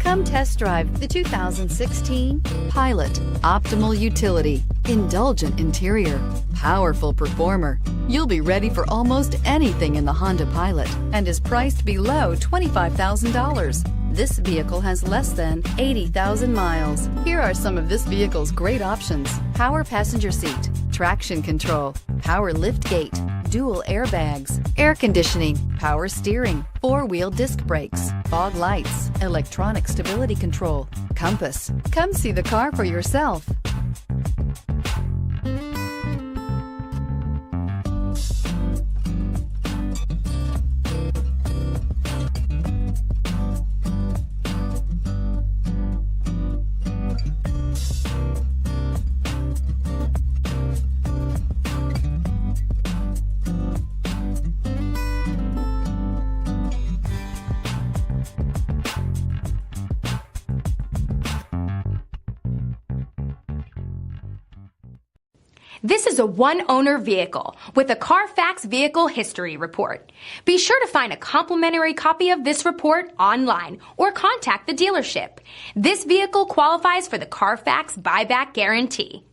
Come test drive the 2016 Pilot. Optimal utility, indulgent interior, powerful performer. You'll be ready for almost anything in the Honda Pilot and is priced below $25,000. This vehicle has less than 80,000 miles. Here are some of this vehicle's great options: power passenger seat, traction control, power lift gate, dual airbags, air conditioning, power steering, four-wheel disc brakes, fog lights, electronic stability control, compass. Come see the car for yourself. This is a one-owner vehicle with a Carfax Vehicle History Report. Be sure to find a complimentary copy of this report online or contact the dealership. This vehicle qualifies for the Carfax Buyback Guarantee.